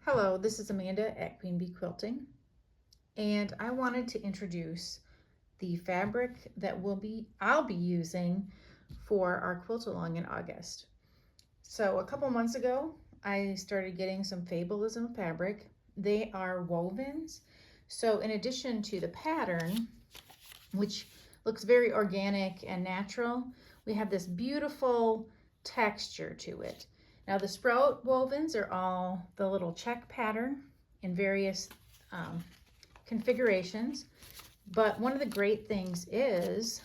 Hello, this is Amanda at Queen Bee Quilting, and I wanted to introduce the fabric that I'll be using for our quilt along in August. So a couple months ago, I started getting some Fableism fabric. They are wovens. So in addition to the pattern, which looks very organic and natural, we have this beautiful texture to it. Now the sprout wovens are all the little check pattern in various configurations, but one of the great things is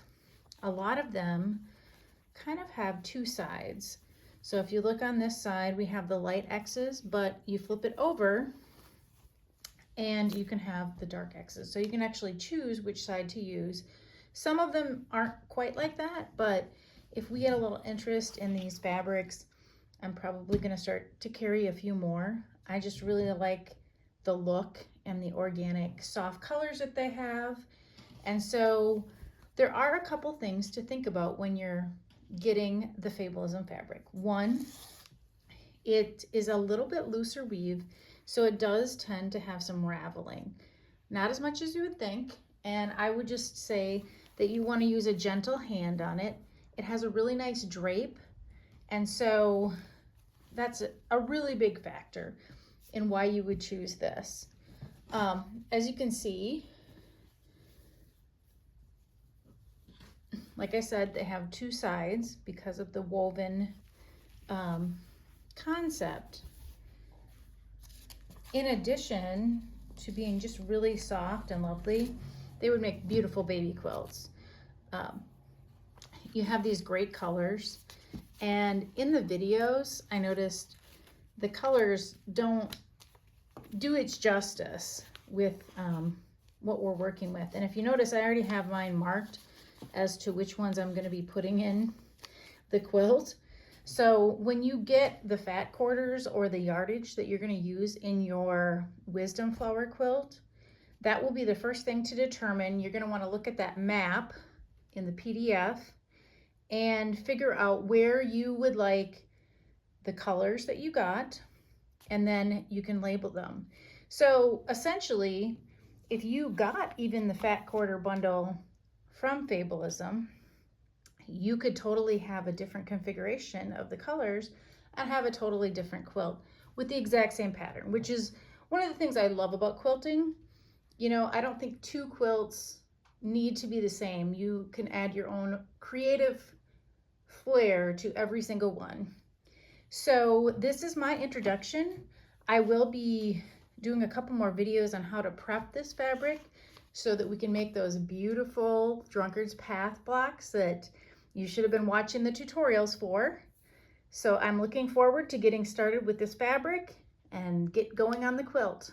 a lot of them kind of have two sides. So if you look on this side, we have the light X's, but you flip it over and you can have the dark X's. So you can actually choose which side to use. Some of them aren't quite like that, but if we get a little interest in these fabrics, I'm probably going to start to carry a few more. I just really like the look and the organic soft colors that they have. And so there are a couple things to think about when you're getting the Fableism fabric. One, it is a little bit looser weave, so it does tend to have some raveling. Not as much as you would think, and I would just say that you want to use a gentle hand on it. It has a really nice drape, and so that's a really big factor in why you would choose this. As you can see, like I said, they have two sides because of the woven concept. In addition to being just really soft and lovely, they would make beautiful baby quilts. You have these great colors, and in the videos I noticed the colors don't do its justice with what we're working with. And if you notice, I already have mine marked as to which ones I'm going to be putting in the quilt. So when you get the fat quarters or the yardage that you're going to use in your wisdom flower quilt, that will be the first thing to determine. You're going to want to look at that map in the PDF and figure out where you would like the colors that you got, and then you can label them. So essentially, if you got even the fat quarter bundle from Fableism, you could totally have a different configuration of the colors and have a totally different quilt with the exact same pattern, which is one of the things I love about quilting. You know, I don't think two quilts need to be the same. You can add your own creative flair to every single one. So this is my introduction. I will be doing a couple more videos on how to prep this fabric so that we can make those beautiful Drunkard's Path blocks that you should have been watching the tutorials for. So I'm looking forward to getting started with this fabric and get going on the quilt.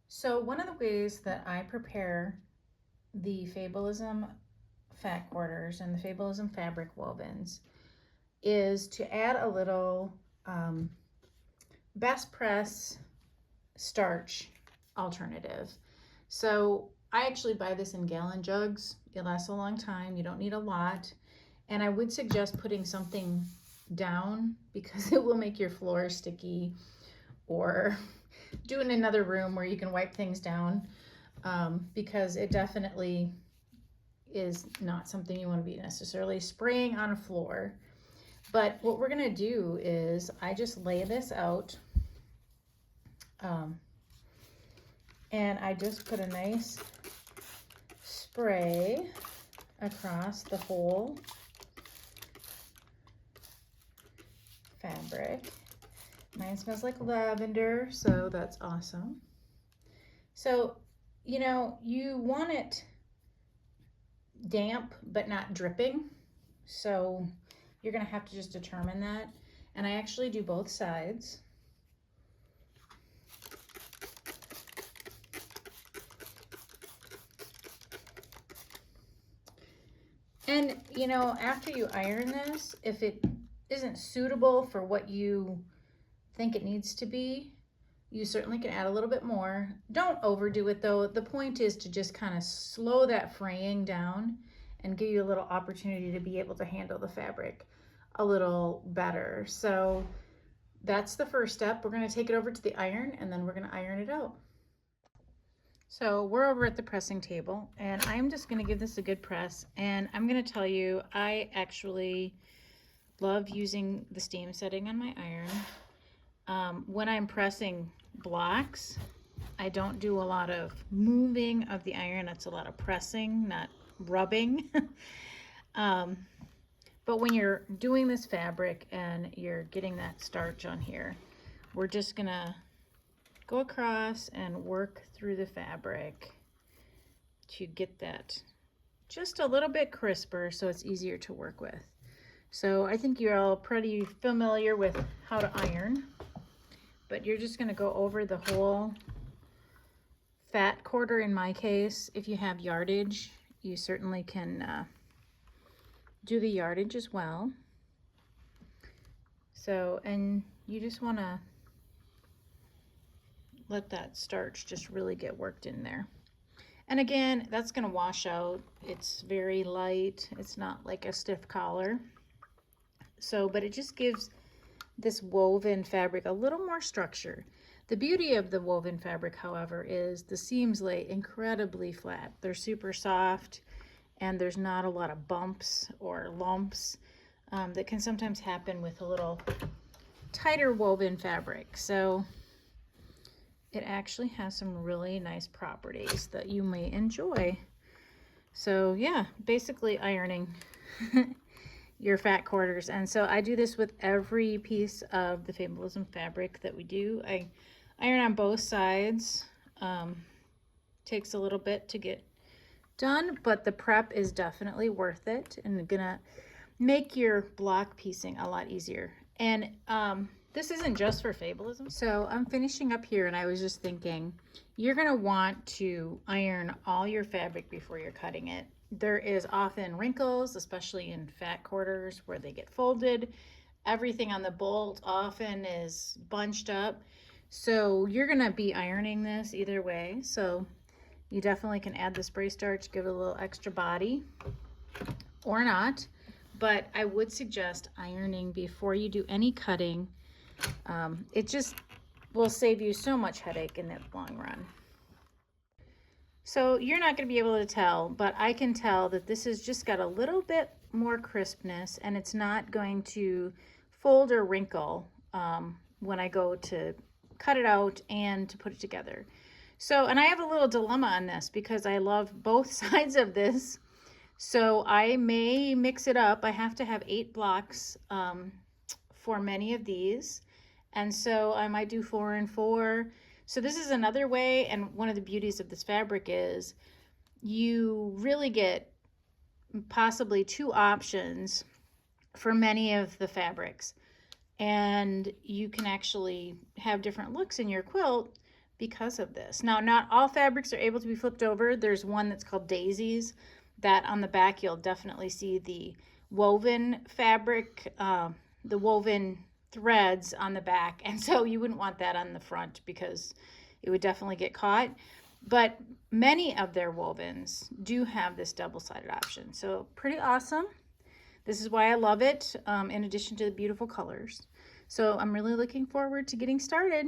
So one of the ways that I prepare the Fableism fat quarters and the Fableism fabric wovens is to add a little best press starch alternative. So I actually buy this in gallon jugs. It lasts a long time. You don't need a lot. And I would suggest putting something down because it will make your floor sticky, or do it in another room where you can wipe things down, because it definitely is not something you want to be necessarily spraying on a floor. But what we're going to do is I just lay this out, and I just put a nice spray across the whole fabric. Mine smells like lavender, so that's awesome. So, you know, you want it damp but not dripping, so you're going to have to just determine that. And I actually do both sides. And, you know, after you iron this, if it isn't suitable for what you think it needs to be, you certainly can add a little bit more. Don't overdo it though. The point is to just kind of slow that fraying down and give you a little opportunity to be able to handle the fabric a little better. So that's the first step. We're going to take it over to the iron and then we're going to iron it out. So we're over at the pressing table and I'm just going to give this a good press, and I'm going to tell you I actually love using the steam setting on my iron. When I'm pressing blocks, I don't do a lot of moving of the iron. It's a lot of pressing, not rubbing. But when you're doing this fabric and you're getting that starch on here, we're just gonna go across and work through the fabric to get that just a little bit crisper so it's easier to work with. So I think you're all pretty familiar with how to iron, but you're just gonna go over the whole fat quarter in my case. If you have yardage, you certainly can do the yardage as well. So, and you just want to let that starch just really get worked in there. And again, that's going to wash out. It's very light. It's not like a stiff collar. So, but it just gives this woven fabric a little more structure. The beauty of the woven fabric, however, is the seams lay incredibly flat. They're super soft, and there's not a lot of bumps or lumps that can sometimes happen with a little tighter woven fabric. So it actually has some really nice properties that you may enjoy. So yeah, basically ironing your fat quarters. And so I do this with every piece of the Fableism fabric that we do. I iron on both sides. Takes a little bit to get done, but the prep is definitely worth it and gonna make your block piecing a lot easier. And this isn't just for Fableism. So I'm finishing up here, and I was just thinking, you're gonna want to iron all your fabric before you're cutting it. There is often wrinkles, especially in fat quarters where they get folded. Everything on the bolt often is bunched up. So you're gonna be ironing this either way. So you definitely can add the spray starch, give it a little extra body, or not. But I would suggest ironing before you do any cutting. It just will save you so much headache in the long run. So you're not going to be able to tell, but I can tell that this has just got a little bit more crispness, and it's not going to fold or wrinkle when I go to cut it out and to put it together. So, and I have a little dilemma on this because I love both sides of this. So I may mix it up. I have to have 8 blocks for many of these. And so I might do 4 and 4. So this is another way. And one of the beauties of this fabric is you really get possibly 2 options for many of the fabrics. And you can actually have different looks in your quilt because of this. Now, not all fabrics are able to be flipped over. There's one that's called Daisies, that on the back you'll definitely see the woven fabric, the woven threads on the back, and so you wouldn't want that on the front because it would definitely get caught. But many of their wovens do have this double-sided option, so pretty awesome. This is why I love it, in addition to the beautiful colors. So I'm really looking forward to getting started.